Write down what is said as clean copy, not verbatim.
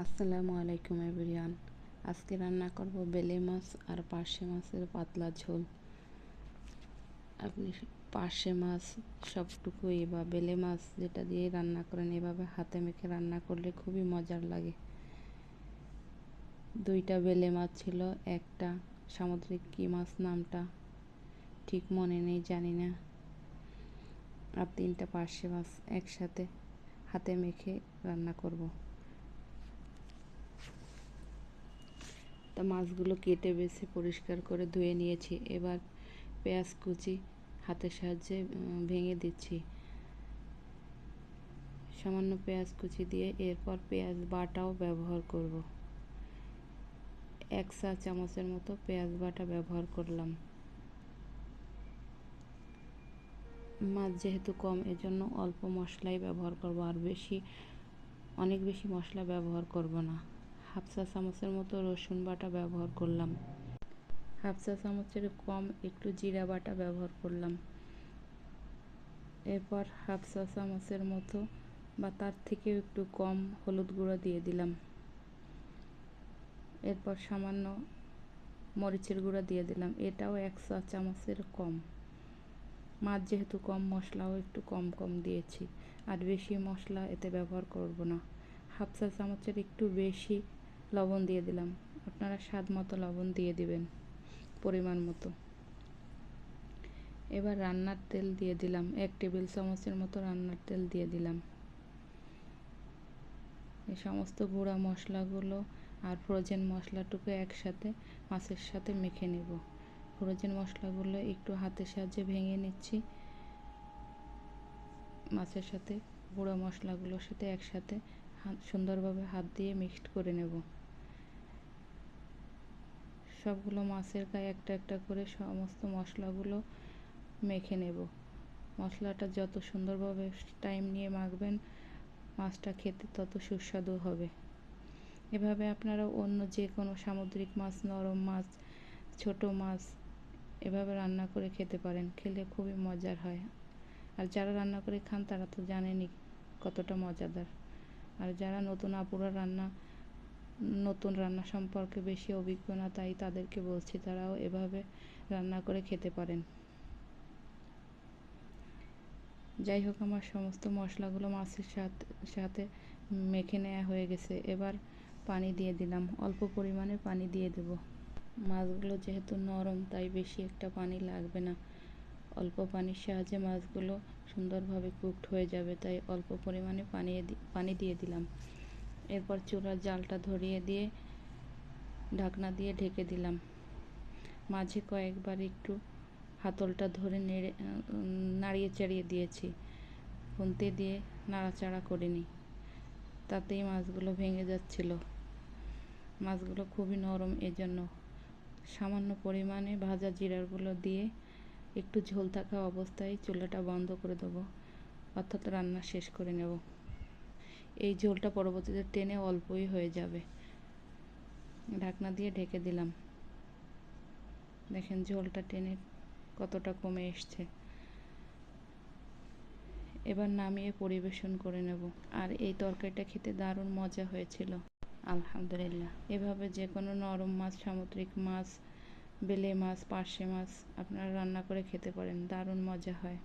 আসসালামু আলাইকুম এভরিওয়ান। আজকে রান্না করব বেলে মাছ আর পার্শে মাছের পাতলা ঝোল। আপনি পার্শে মাছ সবটুকুই বা বেলে মাছ যেটা দিয়ে রান্না করেন এভাবে হাতে মেখে রান্না করলে খুবই মজার লাগে। দুইটা বেলে মাছ ছিল, একটা সামুদ্রিক কী মাছ নামটা ঠিক মনে নেই, জানি না, আর 3টা পার্শে মাছ একসাথে হাতে মেখে রান্না করব। তা মাছগুলো কেটে বেছে পরিষ্কার করে ধুয়ে নিয়েছি। এবার পেঁয়াজ কুচি হাতের সাহায্যে ভেঙে দিচ্ছি, সামান্য পেঁয়াজ কুচি দিয়ে। এরপর পেঁয়াজ বাটাও ব্যবহার করব, 1 চা চামচের মতো পেঁয়াজ বাটা ব্যবহার করলাম। মাছ যেহেতু কম, এজন্য অল্প মশলাই ব্যবহার করব, আর অনেক বেশি মশলা ব্যবহার করব না। 1/2 চা চামচের মতো রসুন বাটা ব্যবহার করলাম, 1/2 চা চামচের কম একটু জিরা বাটা ব্যবহার করলাম। এরপর 1/2 চা চামচের মতো বা তার থেকে একটু কম হলুদ গুঁড়ো দিয়ে দিলাম। এরপর সামান্য মরিচের গুঁড়ো দিয়ে দিলাম, এটাও 1 চা চামচের কম। মাছ যেহেতু কম, মশলাও একটু কম কম দিয়েছি, আর বেশি মশলা এতে ব্যবহার করব না। 1/2 চা চামচের একটু বেশি লবণ দিয়ে দিলাম, আপনারা স্বাদ মতো লবণ দিয়ে দিবেন পরিমাণ মতো। এবার রান্নার তেল দিয়ে দিলাম, 1 টেবিল চামচের মতো রান্নার তেল দিয়ে দিলাম। এই সমস্ত গুঁড়া মশলাগুলো আর ফ্রোজেন মশলাটুকু একসাথে মাছের সাথে মেখে নেব। ফ্রোজেন মশলাগুলো একটু হাতের সাহায্যে ভেঙে নিচ্ছি, মাছের সাথে গুঁড়া মশলাগুলোর সাথে একসাথে সুন্দরভাবে হাত দিয়ে মিক্সড করে নেব। সবগুলো মাছের গায়ে একটা একটা করে সমস্ত মশলাগুলো মেখে নেব। মশলাটা যত সুন্দরভাবে টাইম নিয়ে মাখবেন, মাছটা খেতে তত সুস্বাদু হবে। এভাবে আপনারা অন্য যে কোনো সামুদ্রিক মাছ, নরম মাছ, ছোট মাছ এভাবে রান্না করে খেতে পারেন, খেলে খুবই মজার হয়। আর যারা রান্না করে খান তারা তো জানেনই কতটা মজাদার। আর যারা নতুন আপুরা নতুন রান্না সম্পর্কে বেশি অভিজ্ঞ না, তাই তাদেরকে বলছি তারাও এভাবে রান্না করে খেতে পারেন। যাই হোক, আমার সমস্ত মশলাগুলো মাছের সাথে মেখে নেওয়া হয়ে গেছে। এবার পানি দিয়ে দিলাম, অল্প পরিমাণে পানি দিয়ে দেব। মাছগুলো যেহেতু নরম, তাই বেশি একটা পানি লাগবে না। অল্প পানির সাহায্যে মাছগুলো সুন্দরভাবে কুকড হয়ে যাবে, তাই অল্প পরিমাণে পানি দিয়ে দিলাম। এরপর চুলার জালটা ধরিয়ে দিয়ে ঢাকনা দিয়ে ঢেকে দিলাম। মাঝে কয়েকবার একটু হাতলটা ধরে নাড়িয়ে চাড়িয়ে দিয়েছি, খুন্তি দিয়ে নাড়াচাড়া করিনি, তাতেই মাছগুলো ভেঙে যাচ্ছিল। মাছগুলো খুবই নরম, এজন্য সামান্য পরিমাণে ভাজা জিরার গুঁড়ো দিয়ে একটু ঝোল থাকা অবস্থায় চুলাটা বন্ধ করে দেবো, অর্থাৎ রান্না শেষ করে নেব। এই ঝোলটা পরবর্তীতে টেনে অল্পই হয়ে যাবে। ঢাকনা দিয়ে ঢেকে দিলাম, দেখেন ঝোলটা টেনে কতটা কমে এসছে। এবার নামিয়ে পরিবেশন করে নেব। আর এই তরকারিটা খেতে দারুণ মজা হয়েছিল, আলহামদুলিল্লাহ। এভাবে যে কোনো নরম মাছ, সামুদ্রিক মাছ, বেলে মাছ, পার্শে মাছ আপনারা রান্না করে খেতে পারেন, দারুণ মজা হয়।